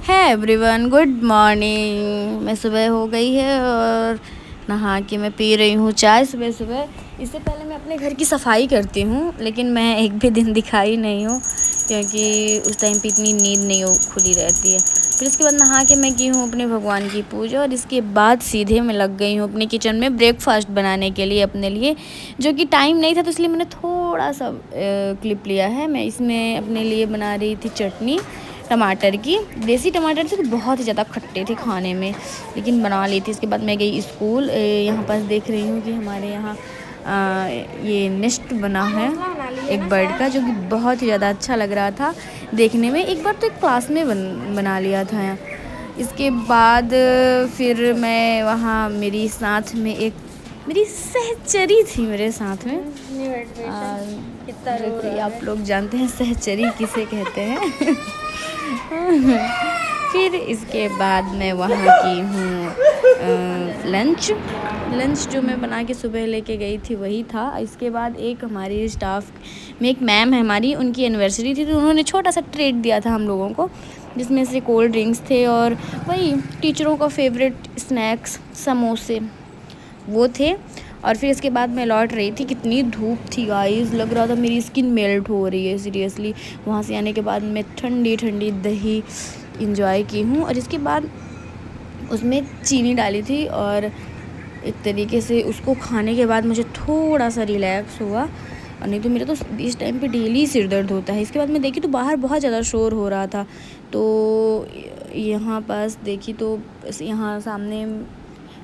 है everyone, good morning. मैं सुबह हो गई है और नहा के मैं पी रही हूँ चाय सुबह सुबह। इससे पहले मैं अपने घर की सफाई करती हूँ, लेकिन मैं एक भी दिन दिखाई नहीं हूँ क्योंकि उस टाइम पे इतनी नींद नहीं खुली रहती है। फिर इसके बाद नहा के मैं की हूँ अपने भगवान की पूजा और इसके बाद सीधे मैं लग गई हूँ अपने किचन में ब्रेकफास्ट बनाने के लिए अपने लिए, जो कि टाइम नहीं था तो इसलिए मैंने थोड़ा सा क्लिप लिया है। मैं इसमें अपने लिए बना रही थी चटनी टमाटर की। देसी टमाटर थे तो बहुत ही ज़्यादा खट्टे थे खाने में, लेकिन बना ली थी। इसके बाद मैं गई स्कूल। यहाँ पास देख रही हूँ कि हमारे यहाँ ये नेस्ट बना है एक बर्ड का, जो कि बहुत ही ज़्यादा अच्छा लग रहा था देखने में। एक बार तो एक क्लास में बना लिया था यहाँ। इसके बाद फिर मैं वहाँ मेरी साथ में एक मेरी सहचरी थी मेरे साथ में, जो कि आप लोग जानते हैं सहचरी किसे कहते हैं। फिर इसके बाद मैं वहाँ की हूँ लंच जो मैं बना के सुबह लेके गई थी वही था। इसके बाद एक हमारी स्टाफ में एक मैम है हमारी, उनकी एनिवर्सरी थी तो उन्होंने छोटा सा ट्रीट दिया था हम लोगों को, जिसमें से कोल्ड ड्रिंक्स थे और वही टीचरों का फेवरेट स्नैक्स समोसे वो थे। और फिर इसके बाद मैं लौट रही थी, कितनी धूप थी गाइस, लग रहा था मेरी स्किन मेल्ट हो रही है सीरियसली। वहाँ से आने के बाद मैं ठंडी ठंडी दही इंजॉय की हूँ और इसके बाद उसमें चीनी डाली थी और एक तरीके से उसको खाने के बाद मुझे थोड़ा सा रिलैक्स हुआ। और नहीं तो मेरा तो इस टाइम पे डेली सिर दर्द होता है। इसके बाद मैं देखी तो बाहर बहुत ज़्यादा शोर हो रहा था, तो यहाँ पास देखी तो यहाँ सामने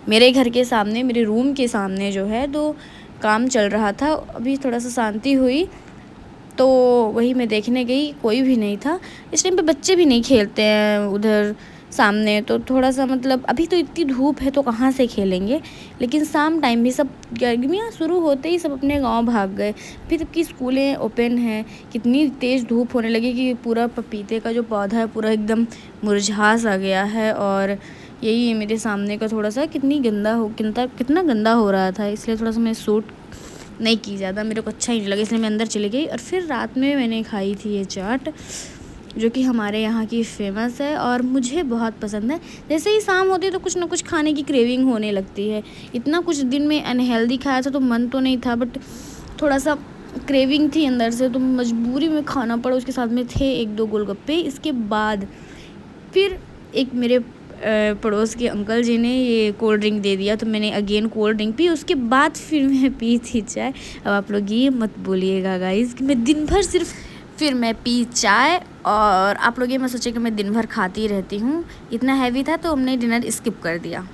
मेरे घर के सामने मेरे रूम के सामने जो है तो काम चल रहा था। अभी थोड़ा सा शांति हुई तो वही मैं देखने गई, कोई भी नहीं था। इस टाइम पे बच्चे भी नहीं खेलते हैं उधर सामने, तो थोड़ा सा मतलब अभी तो इतनी धूप है तो कहाँ से खेलेंगे। लेकिन शाम टाइम भी सब गर्मियाँ शुरू होते ही सब अपने गांव भाग गए। अभी तक की स्कूलें ओपन हैं, कितनी तेज़ धूप होने लगी कि पूरा पपीते का जो पौधा है पूरा एकदम मुरझा सा गया है। और यही है मेरे सामने का थोड़ा सा कितना गंदा हो रहा था, इसलिए थोड़ा सा मैं सूट नहीं की ज़्यादा, मेरे को अच्छा ही नहीं लगा, इसलिए मैं अंदर चली गई। और फिर रात में मैंने खाई थी ये चाट, जो कि हमारे यहाँ की फेमस है और मुझे बहुत पसंद है। जैसे ही शाम होती है तो कुछ ना कुछ खाने की क्रेविंग होने लगती है। इतना कुछ दिन में अनहेल्दी खाया था तो मन तो नहीं था, बट थोड़ा सा क्रेविंग थी अंदर से, तो मजबूरी में खाना पड़ा। उसके साथ में थे 1-2 गोलगप्पे। इसके बाद फिर एक मेरे पड़ोस के अंकल जी ने ये कोल्ड ड्रिंक दे दिया, तो मैंने अगेन कोल्ड ड्रिंक पी। उसके बाद फिर मैं पी थी चाय। अब आप लोग ये मत बोलिएगा गाइस कि मैं दिन भर सिर्फ फिर मैं पी चाय, और आप लोग ये मत सोचिए कि मैं दिन भर खाती रहती हूँ। इतना हैवी था तो हमने डिनर स्किप कर दिया।